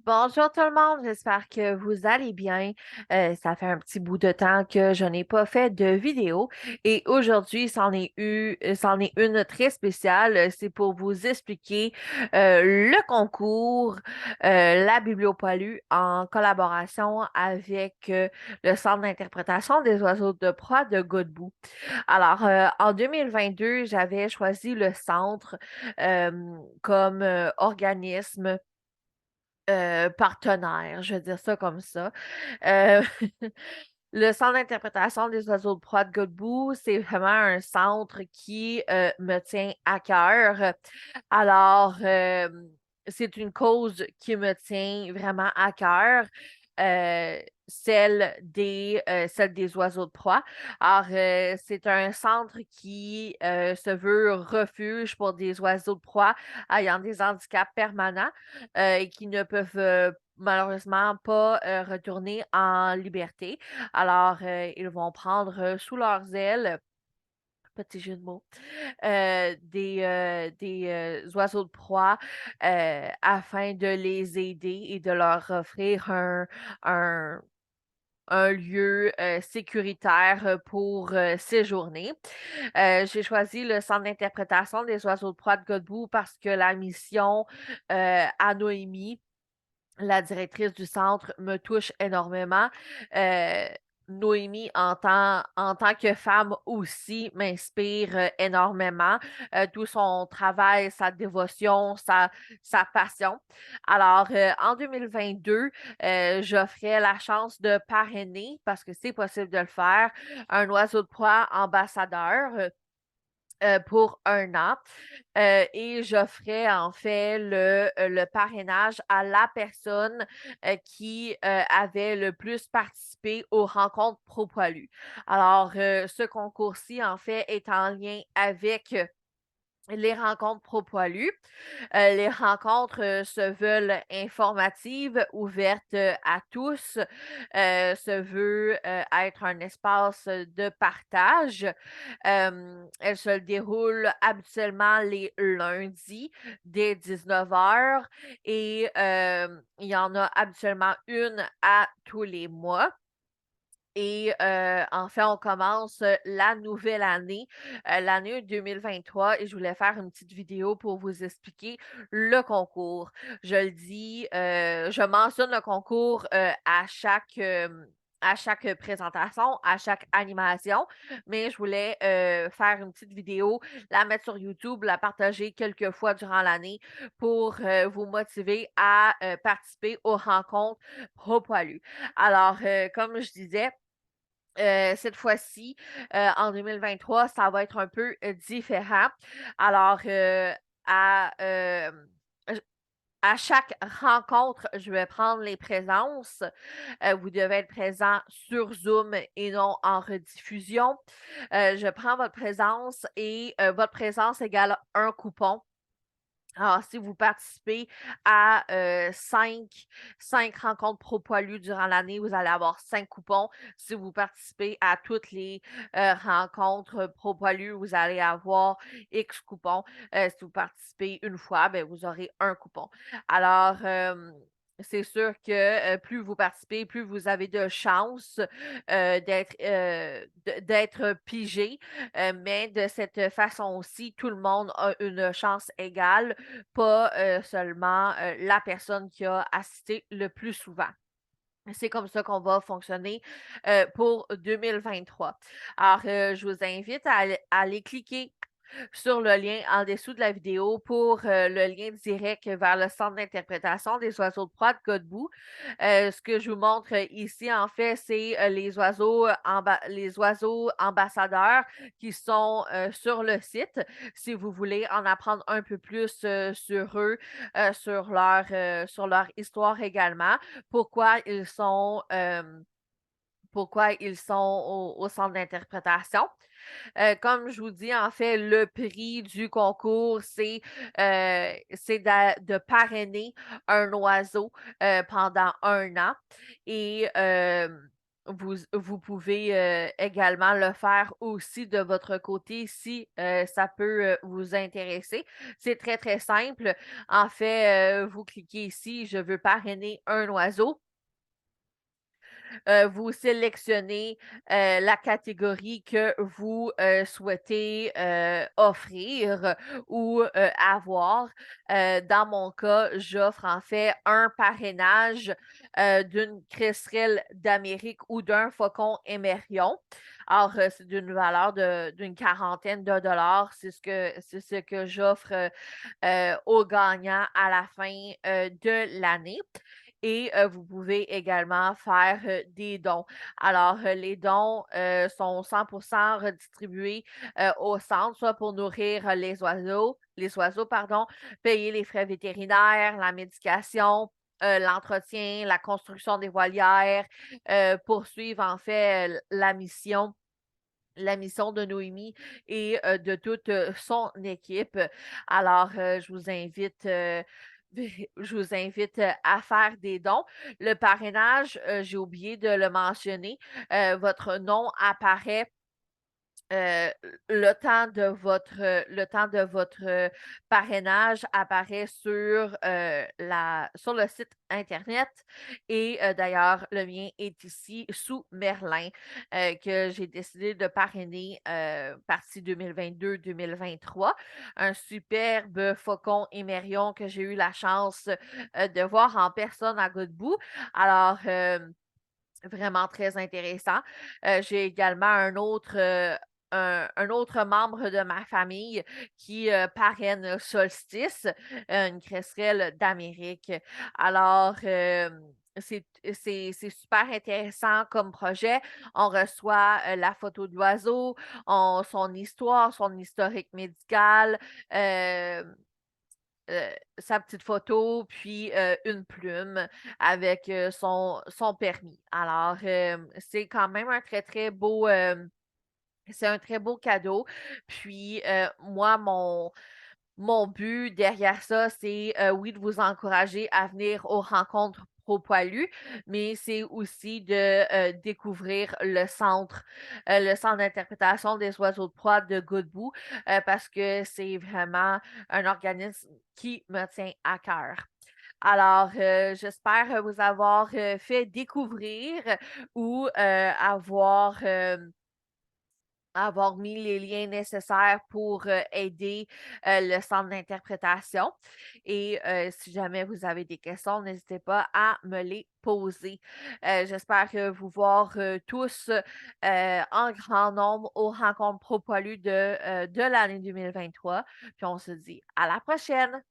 Bonjour tout le monde, j'espère que vous allez bien. Ça fait un petit bout de temps que je n'ai pas fait de vidéo et aujourd'hui, c'en est une très spéciale. C'est pour vous expliquer le concours La Bibliopalue en collaboration avec le Centre d'interprétation des oiseaux de proie de Godbout. Alors, en 2022, j'avais choisi le centre comme organisme partenaire, je vais dire ça comme ça. Euh, le Centre d'interprétation des oiseaux de proie de Godbout, c'est vraiment un centre qui me tient à cœur. Alors, c'est une cause qui me tient vraiment à cœur. Celle des oiseaux de proie. Alors, c'est un centre qui se veut refuge pour des oiseaux de proie ayant des handicaps permanents et qui ne peuvent malheureusement pas retourner en liberté. Alors, ils vont prendre sous leurs ailes, petit jeu de mots, des oiseaux de proie afin de les aider et de leur offrir un, un lieu sécuritaire pour séjourner. J'ai choisi le Centre d'interprétation des oiseaux de proie de Godbout parce que la mission à Noémie, la directrice du centre, me touche énormément. Euh, Noémie, en tant que femme aussi, m'inspire énormément. Tout son travail, sa dévotion, sa passion. Alors, en 2022, j'offrais la chance de parrainer, parce que c'est possible de le faire, un oiseau de proie ambassadeur. Pour un an et j'offrais en fait le parrainage à la personne qui avait le plus participé aux rencontres pro-poilus. Alors, ce concours-ci, en fait, est en lien avec les rencontres pro-poilus. Les rencontres se veulent informatives, ouvertes à tous, se veut être un espace de partage. Elle se déroule habituellement les lundis dès 19 heures et il y en a habituellement une à tous les mois. Et en fait, on commence la nouvelle année, l'année 2023, et je voulais faire une petite vidéo pour vous expliquer le concours. Je le dis, je mentionne le concours à chaque présentation, à chaque animation, mais je voulais faire une petite vidéo, la mettre sur YouTube, la partager quelques fois durant l'année pour vous motiver à participer aux rencontres pro poilus. Alors, comme je disais, cette fois-ci, en 2023, ça va être un peu différent. Alors, à, euh, à chaque rencontre, je vais prendre les présences. Vous devez être présent sur Zoom et non en rediffusion. Je prends votre présence et votre présence égale un coupon. Alors, si vous participez à cinq rencontres pro poilus durant l'année, vous allez avoir 5 coupons. Si vous participez à toutes les rencontres pro poilus, vous allez avoir X coupons. Si vous participez une fois, ben, vous aurez un coupon. Alors, c'est sûr que plus vous participez, plus vous avez de chances d'être pigé, mais de cette façon-ci, tout le monde a une chance égale, pas seulement la personne qui a assisté le plus souvent. C'est comme ça qu'on va fonctionner pour 2023. Alors, je vous invite à aller cliquer sur le lien en dessous de la vidéo pour le lien direct vers le centre d'interprétation des oiseaux de proie de Godbout. Ce que je vous montre ici, en fait, c'est les oiseaux ambassadeurs qui sont sur le site. Si vous voulez en apprendre un peu plus sur eux, sur leur histoire également, pourquoi pourquoi ils sont au centre d'interprétation. Comme je vous dis, en fait, le prix du concours, c'est de parrainer un oiseau pendant un an. Et vous pouvez également le faire aussi de votre côté si ça peut vous intéresser. C'est très, très simple. En fait, vous cliquez ici, je veux parrainer un oiseau. Vous sélectionnez la catégorie que vous souhaitez offrir ou avoir. Dans mon cas, j'offre en fait un parrainage d'une crécerelle d'Amérique ou d'un faucon émerillon. Alors, c'est d'une valeur d'une quarantaine de dollars. C'est ce que j'offre aux gagnants à la fin de l'année. Et vous pouvez également faire des dons. Alors, les dons sont 100% redistribués au centre, soit pour nourrir les oiseaux, pardon, payer les frais vétérinaires, la médication, l'entretien, la construction des volières, poursuivre en fait la mission de Noémie et de toute son équipe. Alors, je vous invite à faire des dons. Le parrainage, j'ai oublié de le mentionner, votre nom apparaît euh, le temps de votre parrainage apparaît sur le site Internet et d'ailleurs, le mien est ici sous Merlin que j'ai décidé de parrainer partie 2022-2023. Un superbe faucon émerillon que j'ai eu la chance de voir en personne à Godbout. Alors, vraiment très intéressant. J'ai également un autre membre de ma famille qui parraine Solstice, une crécerelle d'Amérique. Alors, c'est super intéressant comme projet. On reçoit la photo de l'oiseau, son histoire, son historique médical, euh, sa petite photo, puis une plume avec son permis. Alors, c'est quand même un très, très beau, c'est un très beau cadeau. Puis, moi, mon but derrière ça, c'est oui, de vous encourager à venir aux rencontres Pro Poilu, mais c'est aussi de découvrir le centre d'interprétation des oiseaux de proie de Godbout, parce que c'est vraiment un organisme qui me tient à cœur. Alors, j'espère vous avoir fait découvrir ou avoir mis les liens nécessaires pour aider le centre d'interprétation. Et si jamais vous avez des questions, n'hésitez pas à me les poser. J'espère vous voir tous en grand nombre aux rencontres Pro Poilu de l'année 2023. Puis on se dit à la prochaine!